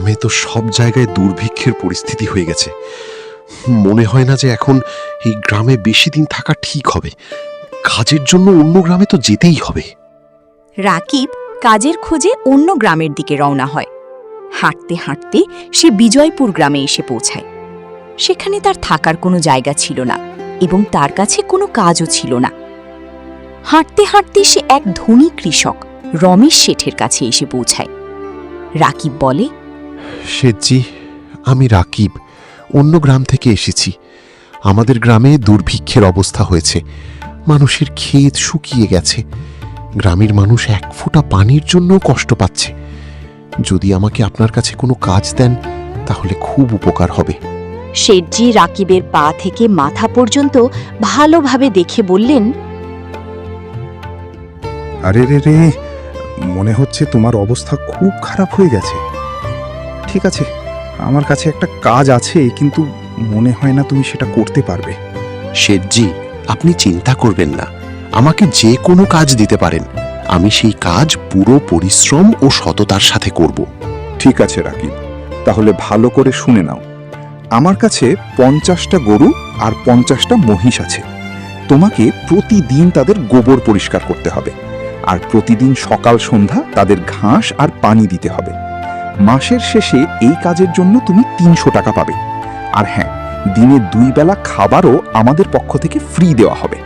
গ্রামে তো সব জায়গায় দুর্ভিক্ষের পরিস্থিতি হয়ে গেছে। মনে হয় না যে এখন এই গ্রামে বেশি দিন থাকা ঠিক হবে। কাজের জন্য অন্য গ্রামে তো যেতেই হবে। রাকিব কাজের খোঁজে অন্য গ্রামের দিকে রওনা হয়। হাঁটতে হাঁটতে সে বিজয়পুর গ্রামে এসে পৌঁছায়। সেখানে তার থাকার কোনো জায়গা ছিল না এবং তার কাছে কোনো কাজও ছিল না। হাঁটতে হাঁটতে সে এক ধনী কৃষক রমেশ শেঠের কাছে এসে পৌঁছায়। রাকিব বলে, শেঠজি, আমি রাকিব, অন্য গ্রাম থেকে এসেছি। আমাদের গ্রামে দুর্ভিক্ষের অবস্থা হয়েছে। মানুষের ক্ষেত শুকিয়ে গেছে। গ্রামের মানুষ এক ফোঁটা পানির জন্য কষ্ট পাচ্ছে। যদি আমাকে আপনার কাছে কোনো কাজ দেন তাহলে খুব উপকার হবে। শেঠজি রাকিবের পা থেকে মাথা পর্যন্ত ভালোভাবে দেখে বললেন, আরে রে রে, মনে হচ্ছে তোমার অবস্থা খুব খারাপ হয়ে গেছে। ঠিক আছে, আমার কাছে একটা কাজ আছে, কিন্তু মনে হয় না তুমি সেটা করতে পারবে। শেঠজি, আপনি চিন্তা করবেন না। আমাকে যে কোনো কাজ দিতে পারেন। আমি সেই কাজ পুরো পরিশ্রম ও সততার সাথে করব। ঠিক আছে রাকিব, তাহলে ভালো করে শুনে নাও। আমার কাছে 50টা গরু আর 50টা মহিষ আছে। তোমাকে প্রতিদিন তাদের গোবর পরিষ্কার করতে হবে, আর প্রতিদিন সকাল সন্ধ্যা তাদের ঘাস আর পানি দিতে হবে। মাসের শেষে এই কাজের জন্য তুমি 300 টাকা পাবে। আর হ্যাঁ, দিনে 2 বেলা খাবারও আমাদের পক্ষ থেকে ফ্রি দেওয়া হবে।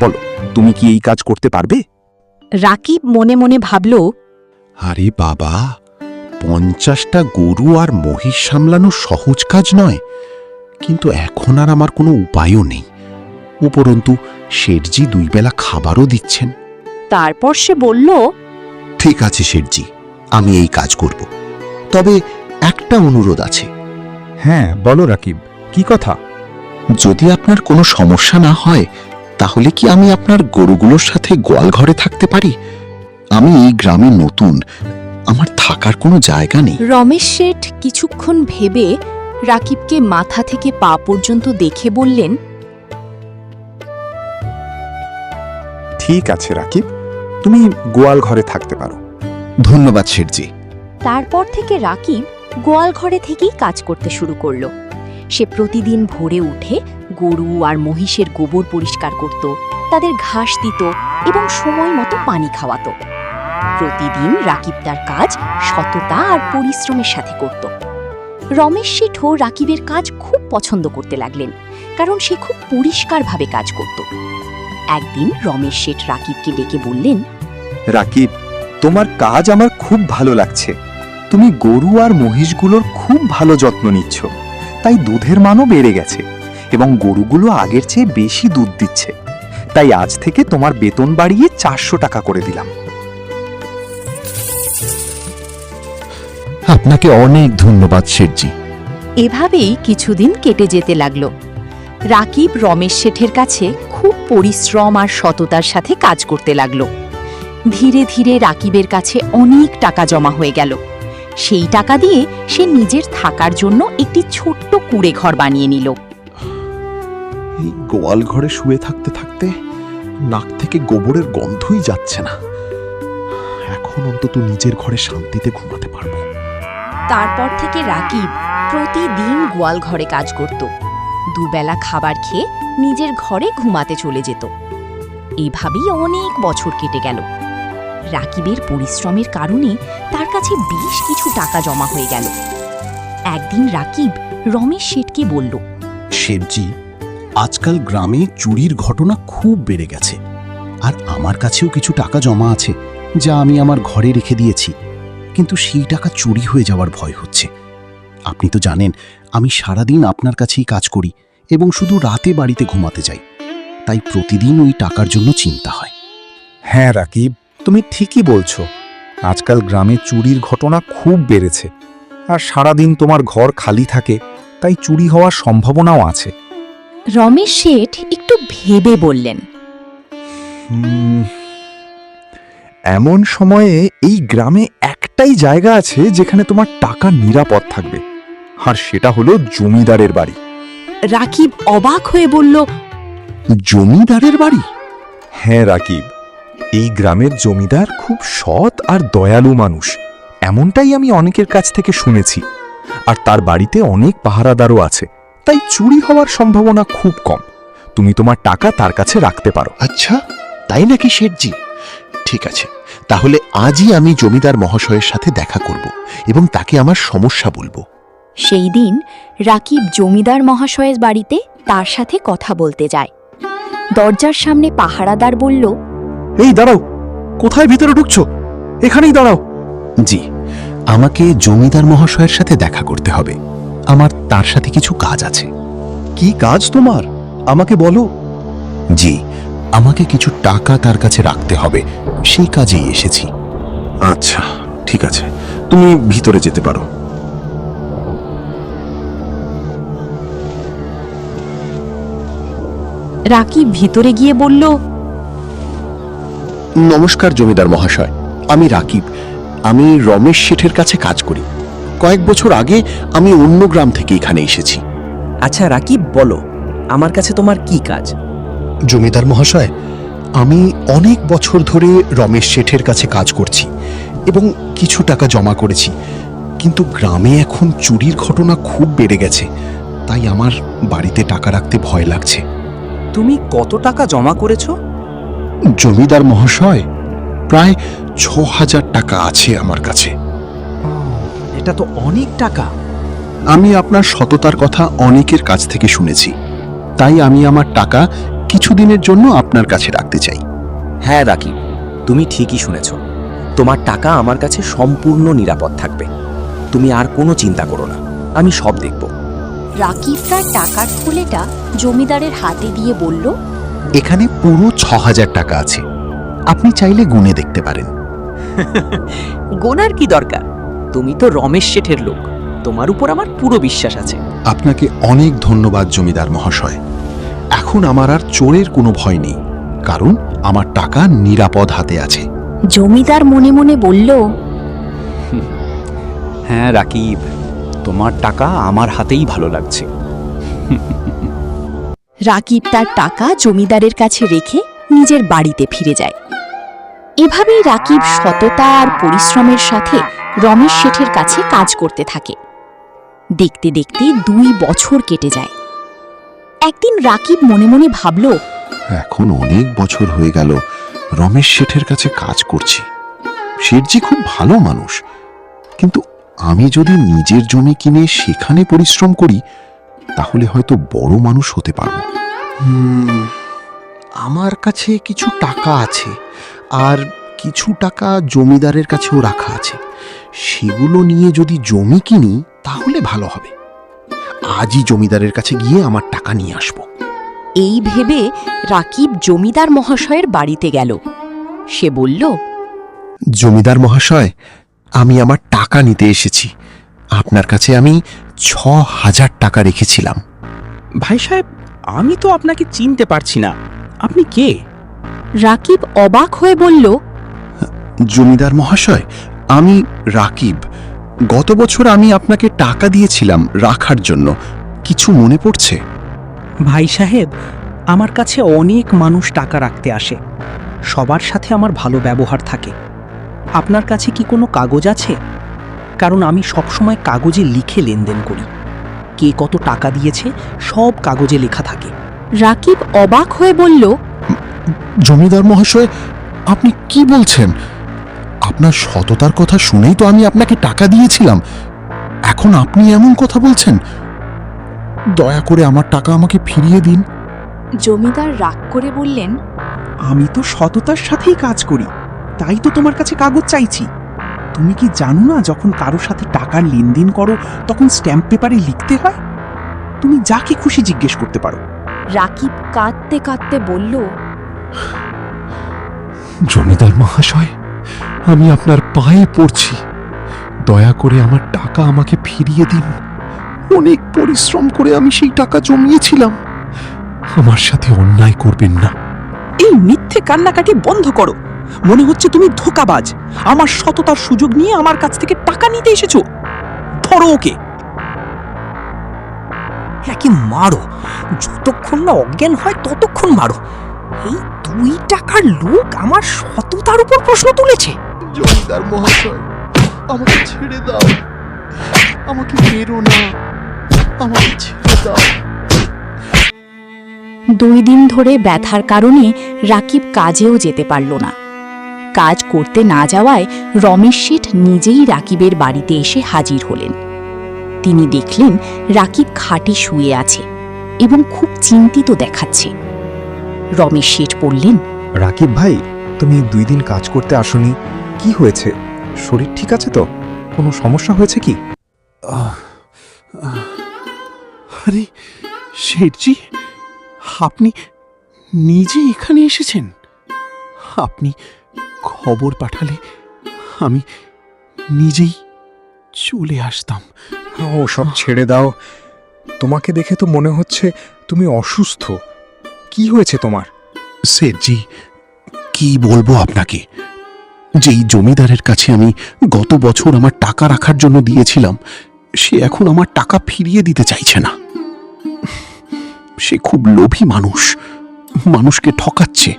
বলো, তুমি কি এই কাজ করতে পারবে? রাকিব মনে মনে ভাবল, আরে বাবা, 50টা গরু আর মহিষ সামলানো সহজ কাজ নয়। কিন্তু এখন আর আমার কোনো উপায়ও নেই। উপরন্তু শেঠজি 2 বেলা খাবারও দিচ্ছেন। তারপর সে বলল, ঠিক আছে শেঠজি, আমি এই কাজ করব। তবে একটা অনুরোধ আছে। হ্যাঁ, বলো রাকিব, কি কথা? যদি আপনার কোনো সমস্যা না হয় তাহলে কি আমি আপনার গরুগুলোর সাথে গোয়াল ঘরে থাকতে পারি? আমি এই গ্রামে নতুন, আমার থাকার কোনো জায়গা নেই। রমেশ শেঠ কিছুক্ষণ ভেবে রাকিবকে মাথা থেকে পা পর্যন্ত দেখে বললেন, ঠিক আছে রাকিব, তুমি গোয়াল ঘরে থাকতে পারো। ধন্যবাদ শেঠজি। তারপর থেকে রাকিব গোয়াল ঘরে থেকেই কাজ করতে শুরু করল। সে প্রতিদিন ভোরে উঠে গরু আর মহিষের গোবর পরিষ্কার করত, তাদের ঘাস দিত এবং সময় মতো পানি খাওয়াত। প্রতিদিন রাকিব তার কাজ সততা আর পরিশ্রমের সাথে করত। রমেশ শেঠও রাকিবের কাজ খুব পছন্দ করতে লাগলেন, কারণ সে খুব পরিষ্কারভাবে কাজ করত। একদিন রমেশ শেঠ রাকিবকে ডেকে বললেন, রাকিব, তোমার কাজ আমার খুব ভালো লাগছে। তুমি গরু আর মহিষগুলোর খুব ভালো যত্ন নিচ্ছ, তাই দুধের মানও বেড়ে গেছে এবং গরুগুলো আগের চেয়ে বেশি দুধ দিচ্ছে। তাই আজ থেকে তোমার বেতন বাড়িয়ে 400 টাকা করে দিলাম। আপনাকে অনেক ধন্যবাদ শেঠজি। এভাবেই কিছুদিন কেটে যেতে লাগল। রাকিব রমেশ শেঠের কাছে খুব পরিশ্রম আর সততার সাথে কাজ করতে লাগল। ধীরে ধীরে রাকিবের কাছে অনেক টাকা জমা হয়ে গেল। সেই টাকা দিয়ে সে নিজের থাকার জন্য একটি ছোট্ট কুঁড়ে ঘর বানিয়ে নিল। এই গোয়াল ঘরে শুয়ে থাকতে থাকতে নাক থেকে গোবরের গন্ধই যাচ্ছে না। এখন অন্তত নিজের ঘরে শান্তিতে ঘুমাতে পারবো। তারপর থেকে রাকিব প্রতিদিন গোয়াল ঘরে কাজ করত। দুবেলা খাবার খেয়ে নিজের ঘরে ঘুমাতে চলে যেত। এভাবেই অনেক বছর কেটে গেল। রাকিবের পরিশ্রমের কারণে তার কাছে বেশ কিছু টাকা জমা হয়ে গেল। একদিন রাকিব রমেশ শেঠকে বলল, শেঠজি, আজকাল গ্রামে চুরির ঘটনা খুব বেড়ে গেছে, আর আমার কাছেও কিছু টাকা জমা আছে যা আমি আমার ঘরে রেখে দিয়েছি, কিন্তু সেই টাকা চুরি হয়ে যাওয়ার ভয় হচ্ছে। আপনি তো জানেন আমি সারাদিন আপনার কাছেই কাজ করি এবং শুধু রাতে বাড়িতে ঘুমাতে যাই, তাই প্রতিদিন ওই টাকার জন্য চিন্তা হয়। হ্যাঁ রাকিব, তুমি ঠিকই বলছো। আজকাল গ্রামে চুরির ঘটনা খুব বেড়েছে, আর সারাদিন তোমার ঘর খালি থাকে, তাই চুরি হওয়ার সম্ভাবনাও আছে। রমেশ শেঠ একটু ভেবে বললেন, এমন সময়ে এই গ্রামে একটাই জায়গা আছে যেখানে তোমার টাকা নিরাপদ থাকবে, আর সেটা হলো জমিদারের বাড়ি। রাকিব অবাক হয়ে বলল, জমিদারের বাড়ি? হ্যাঁ রাকিব, এই গ্রামের জমিদার খুব সৎ আর দয়ালু মানুষ। এমনটাই আমি অনেকের কাছ থেকে শুনেছি। আর তার বাড়িতে অনেক পাহারাদারও আছে, তাই চুরি হওয়ার সম্ভাবনা খুব কম। তুমি তোমার টাকা তার কাছে রাখতে পারো। আচ্ছা, তাই নাকি শেঠজি? ঠিক আছে, তাহলে আজই আমি জমিদার মহাশয়ের সাথে দেখা করব এবং তাকে আমার সমস্যা বলবো। সেই দিন রাকিব জমিদার মহাশয়ের বাড়িতে তার সাথে কথা বলতে যায়। দরজার সামনে পাহারাদার বলল, এই দাঁড়াও, কোথায় ভিতরে ঢুকছো? এখানেই দাঁড়াও। জি, আমাকে জমিদার মহাশয়ের সাথে দেখা করতে হবে। আমার তার সাথে কিছু কাজ আছে। কি কাজ তোমার? আমাকে বলো। জি, আমাকে কিছু টাকা তার কাছে রাখতে হবে, সেই কাজেই এসেছি। আচ্ছা, ঠিক আছে, তুমি ভিতরে যেতে পারো। রাকিব ভিতরে গিয়ে বলল, নমস্কার জমিদার মহাশয়, আমি রাকিব। আমি রমেশ শেঠের কাছে কাজ করি। কয়েক বছর আগে আমি অন্য গ্রাম থেকে এখানে এসেছি। আচ্ছা রাকিব, বলো আমার কাছে তোমার কি কাজ? জমিদার মহাশয়, আমি অনেক বছর ধরে রমেশ শেঠের কাছে কাজ করছি এবং কিছু টাকা জমা করেছি, কিন্তু গ্রামে এখন চুরির ঘটনা খুব বেড়ে গেছে, তাই আমার বাড়িতে টাকা রাখতে ভয় লাগছে। তুমি কত টাকা জমা করেছো? জমিদার মহাশয়, প্রায় ৬,০০০ টাকা আছে আমার কাছে। এটা তো অনেক টাকা। আমি আপনার সততার কথা অনেকের কাছ থেকে শুনেছি, তাই আমি আমার টাকা কিছুদিনের জন্য আপনার কাছে রাখতে চাই। হ্যাঁ রাকিব, তুমি ঠিকই শুনেছ। তোমার টাকা আমার কাছে সম্পূর্ণ নিরাপদ থাকবে। তুমি আর কোনো চিন্তা করো না, আমি সব দেখব। রাকিব তার টাকার থলেটা জমিদারের হাতে দিয়ে বলল, এখানে পুরো ৬,০০০ টাকা আছে, আপনি চাইলে গুনে দেখতে পারেন। গোনার কি দরকার? তুমি তো রমেশ শেঠের লোক, তোমার উপর আমার পুরো বিশ্বাস আছে। আপনাকে অনেক ধন্যবাদ জমিদার মহাশয়। এখন আমার আর চোরের কোনো ভয় নেই, কারণ আমার টাকা নিরাপদ হাতে আছে। জমিদার মনে মনে বলল, হ্যাঁ রাকিব, তোমার টাকা আমার হাতেই ভালো লাগছে। রাকিব তার টাকা জমিদারের কাছে রেখে নিজের বাড়িতে ফিরে যায়। এভাবেই রাকিব সততা আর পরিশ্রমের সাথে রমেশ শেঠের কাছে কাজ করতে থাকে। দেখতে দেখতে ২ বছর কেটে যায়। একদিন রাকিব মনে মনে ভাবল, এখন অনেক বছর হয়ে গেল রমেশ শেঠের কাছে কাজ করছি। শেঠজি খুব ভালো মানুষ, কিন্তু আমি যদি নিজের জমি কিনে সেখানে পরিশ্রম করি তাহলে হয়তো বড় মানুষ হতে পারবো। আমার কাছে কিছু টাকা আছে, আর কিছু টাকা জমিদারের কাছেও রাখা আছে। সেগুলো নিয়ে যদি জমি কিনি তাহলে ভালো হবে। আজই জমিদারের কাছে গিয়ে আমার টাকা নিয়ে আসবো। এই ভেবে রাকিব জমিদার মহাশয়ের বাড়িতে গেল। সে বলল, জমিদার মহাশয়, আমি আমার টাকা নিতে এসেছি। আপনার কাছে আমি ৬,০০০ টাকা রেখেছিলাম। ভাই সাহেব, আমি তো আপনাকে চিনতে পারছি না, আপনি কে? রাকিব অবাক হয়ে বলল, জমিদার মহাশয়, আমি রাকিব। গত বছর আমি আপনাকে টাকা দিয়েছিলাম রাখার জন্য, কিছু মনে পড়ছে? ভাই সাহেব, আমার কাছে অনেক মানুষ টাকা রাখতে আসে, সবার সাথে আমার ভালো ব্যবহার থাকে। আপনার কাছে কি কোনো কাগজ আছে? কারণ আমি সবসময় কাগজে লিখে লেনদেন করি। কে কত টাকা দিয়েছে সব কাগজে লেখা থাকে। রাকিব অবাক হয়ে বলল, জমিদার মহাশয়, আপনি কি বলছেন? আপনার সততার কথা শুনেই তো আমি আপনাকে টাকা দিয়েছিলাম, এখন আপনি এমন কথা বলছেন? দয়া করে আমার টাকা আমাকে ফিরিয়ে দিন। জমিদার রাগ করে বললেন, আমি তো সততার সাথেই কাজ করি, তাই তো তোমার কাছে কাগজ চাইছি। তুমি কি জানো না, যখন কারোর সাথে টাকার লেনদেন করো তখন স্ট্যাম্প পেপারে লিখতে হয়? তুমি যাকে খুশি জিজ্ঞেস করতে পারো। রাকিব কাঁদতে কাঁদতে বলল, জমিদার মহাশয়, আমি আপনার পায়ে পড়ছি, দয়া করে আমার টাকা আমাকে ফিরিয়ে দিন। অনেক পরিশ্রম করে আমি সেই টাকা জমিয়েছিলাম, আমার সাথে অন্যায় করবেন না। এই মিথ্যে কান্নাকাটি বন্ধ করো। মনে হচ্ছে তুমি ধোঁকাবাজ। আমার সততার সুযোগ নিয়ে আমার কাছ থেকে টাকা নিতে এসেছো। ধরো ওকে। একে মারো, যতক্ষণ না অজ্ঞান হয় ততক্ষণ মারো। এই 2 টাকার লোক আমার সততার উপর প্রশ্ন তুলেছে। জমিদার মহাশয়, আমাকে ছেড়ে দাও, আমাকে মেরো না, আমাকে ছেড়ে দাও। 2 দিন ধরে ব্যথার কারণে রাকিব কাজেও যেতে পারল না। কাজ করতে না যাওয়ায় রমেশ শেঠ নিজেই রাকিবের বাড়িতে এসে হাজির হলেন। তিনি দেখলেন রাকিব খাটে শুয়ে আছে এবং খুব চিন্তিত দেখাচ্ছে। রমেশ শেঠ বললেন, রাকিব ভাই, তুমি 2 দিন কাজ করতে আসোনি, কি হয়েছে? শরীর ঠিক আছে তো? কোনো সমস্যা হয়েছে কি? আরে শেঠজি, আপনি নিজে এখানে এসেছেন? আপনি খবর পাঠালে আমি নিজেই চলে আসতাম। ও সব ছেড়ে দাও। তোমাকে দেখে তো মনে হচ্ছে তুমি অসুস্থ। কি হয়েছে তোমার? শেঠজি, কি বলবো আপনাকে, যেই জমিদারের কাছে আমি গত বছর আমার টাকা রাখার জন্য দিয়েছিলাম, সে এখন আমার টাকা ফিরিয়ে দিতে চাইছে না। সে খুব লোভী মানুষ, মানুষকে ঠকাচ্ছে।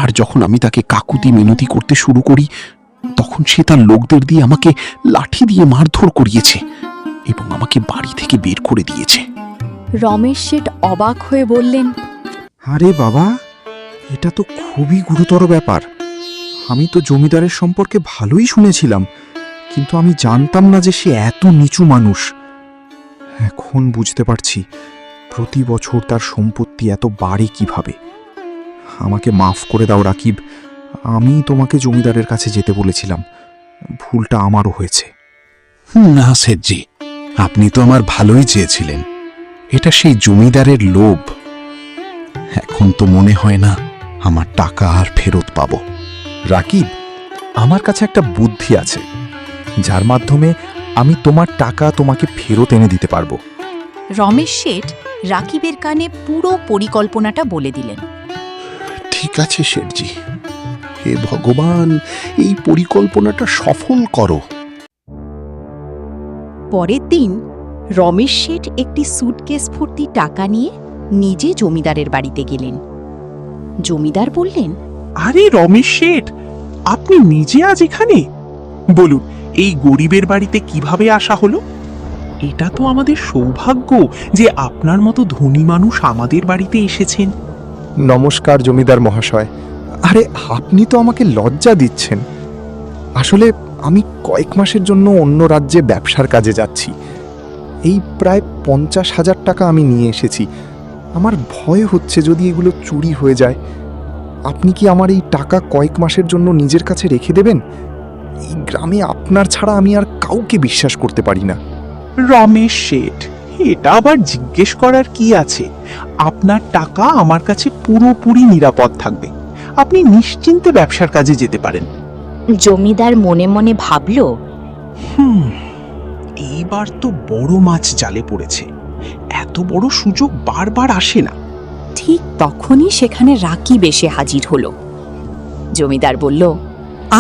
আর যখন আমি তাকে কাকুতি মিনতি করতে শুরু করি, তখন সে তার লোকদের দিয়ে আমাকে লাঠি দিয়ে মারধর করিয়েছে এবং আমাকে বাড়ি থেকে বের করে দিয়েছে। রমেশ শেঠ অবাক হয়ে বললেন, আরে বাবা, এটা তো খুবই গুরুতর ব্যাপার। আমি তো জমিদারের সম্পর্কে ভালোই শুনেছিলাম, কিন্তু আমি জানতাম না যে সে এত নিচু মানুষ। এখন বুঝতে পারছি প্রতি বছর তার সম্পত্তি এত বাড়ে কিভাবে। আমাকে মাফ করে দাও রাকিব, আমি তোমাকে জমিদারের কাছে যেতে বলেছিলাম, ভুলটা আমারও হয়েছে। না শেঠজি, আপনি তো আমার ভালোই চেয়েছিলেন। এটা সেই জমিদারের লোভ। এখন তো মনে হয় না আমার টাকা আর ফেরত পাবো। রাকিব, আমার কাছে একটা বুদ্ধি আছে, যার মাধ্যমে আমি তোমার টাকা তোমাকে ফেরত এনে দিতে পারবো। রমেশ শেঠ রাকিবের কানে পুরো পরিকল্পনাটা বলে দিলেন। ঠিক আছে শেঠজি, হে ভগবান, এই পরিকল্পনাটা সফল করো। পরের দিন রমেশ শেঠ একটি সুটকেস ভর্তি টাকা নিয়ে নিজে জমিদারের বাড়িতে গেলেন। জমিদার বললেন, আরে রমেশ শেঠ, আপনি নিজে আজ এখানে? বলুন, এই গরিবের বাড়িতে কিভাবে আসা হলো? এটা তো আমাদের সৌভাগ্য যে আপনার মতো ধনী মানুষ আমাদের বাড়িতে এসেছেন। নমস্কার জমিদার মহাশয়। আরে আপনি তো আমাকে লজ্জা দিচ্ছেন। আসলে আমি কয়েক মাসের জন্য অন্য রাজ্যে ব্যবসার কাজে যাচ্ছি। এই প্রায় 50,000 টাকা আমি নিয়ে এসেছি। আমার ভয় হচ্ছে যদি এগুলো চুরি হয়ে যায়। আপনি কি আমার এই টাকা কয়েক মাসের জন্য নিজের কাছে রেখে দেবেন? এই গ্রামে আপনার ছাড়া আমি আর কাউকে বিশ্বাস করতে পারি না। রমেশ শেঠ, এটা আবার জিজ্ঞেস করার কি আছে? আপনার টাকা আমার কাছে পুরোপুরি নিরাপদ থাকবে। আপনি নিশ্চিন্তে ব্যবসার কাজে যেতে পারেন। জমিদার মনে মনে ভাবল, এইবার তো বড় মাছ জালে পড়েছে। এত বড় সুযোগ বারবার আসে না। ঠিক তখনই সেখানে রাকিব এসে হাজির হলো। জমিদার বলল,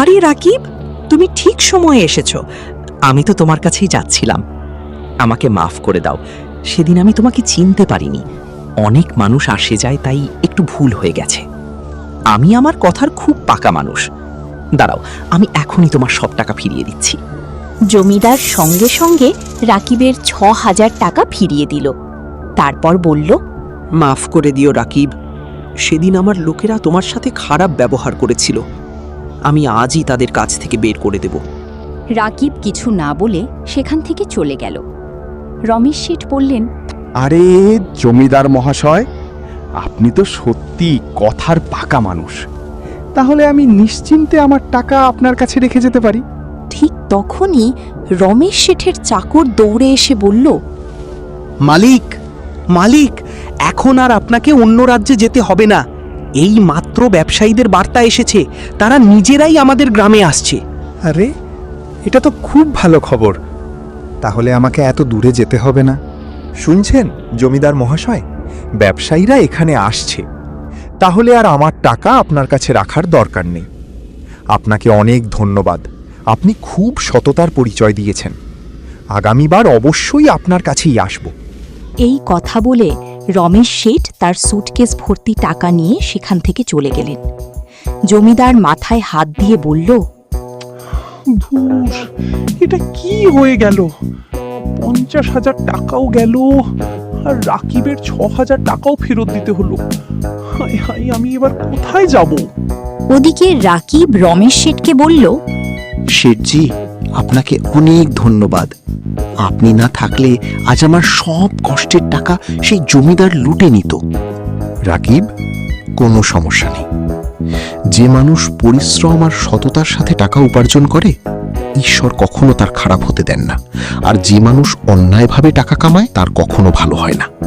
আরে রাকিব, তুমি ঠিক সময়ে এসেছো। আমি তো তোমার কাছেই যাচ্ছিলাম। আমাকে মাফ করে দাও, সেদিন আমি তোমাকে চিনতে পারিনি। অনেক মানুষ আসে যায়, তাই একটু ভুল হয়ে গেছে। আমি আমার কথার খুব পাকা মানুষ। দাঁড়াও, আমি এখনই তোমার সব টাকা ফিরিয়ে দিচ্ছি। জমিদার সঙ্গে সঙ্গে রাকিবের 6,000 টাকা ফিরিয়ে দিল। তারপর বলল, মাফ করে দিও রাকিব, সেদিন আমার লোকেরা তোমার সাথে খারাপ ব্যবহার করেছিল। আমি আজই তাদের কাছ থেকে বের করে দেব। রাকিব কিছু না বলে সেখান থেকে চলে গেল। রমেশ শেঠ বললেন, আরে জমিদার মহাশয়, আপনি তো সত্যি কথার পাকা মানুষ। তাহলে আমি নিশ্চিন্তে আমার টাকা আপনার কাছে রেখে যেতে পারি। ঠিক তখনই রমেশ শেঠের চাকর দৌড়ে এসে বলল, মালিক, মালিক, এখন আর আপনাকে অন্য রাজ্যে যেতে হবে না। এই মাত্র ব্যবসায়ীদের বার্তা এসেছে, তারা নিজেরাই আমাদের গ্রামে আসছে। আরে এটা তো খুব ভালো খবর। তাহলে আমাকে এত দূরে যেতে হবে না। শুনছেন জমিদার মহাশয়, ব্যবসায়ীরা এখানে আসছে। তাহলে আর আমার টাকা আপনার কাছে রাখার দরকার নেই। আপনাকে অনেক ধন্যবাদ, আপনি খুব সততার পরিচয় দিয়েছেন। আগামীবার অবশ্যই আপনার কাছেই আসব। এই কথা বলে রমেশ শেঠ তার সুটকেস ভর্তি টাকা নিয়ে সেখান থেকে চলে গেলেন। জমিদার মাথায় হাত দিয়ে বলল, ধুস, এটা কি হয়ে গেল? 50,000 টাকাও গেল, আর রাকিবের 6,000 টাকাও ফেরত দিতে হলো। হায় হায়, আমি এবার কোথায় যাব? ওদিকে রাকিব রমেশ শেঠকে বলল, শেঠজি, আপনাকে অনেক ধন্যবাদ। আপনি না থাকলে আজ আমার সব কষ্টের টাকা সেই জমিদার লুটে নিত। রাকিব, কোনো সমস্যা নেই। যে মানুষ পরিশ্রম আর সততার সাথে টাকা উপার্জন করে, ঈশ্বর কখনো তার খারাপ হতে দেন না। আর যে মানুষ অন্যায়ভাবে টাকা কামায়, তার কখনো ভালো হয় না।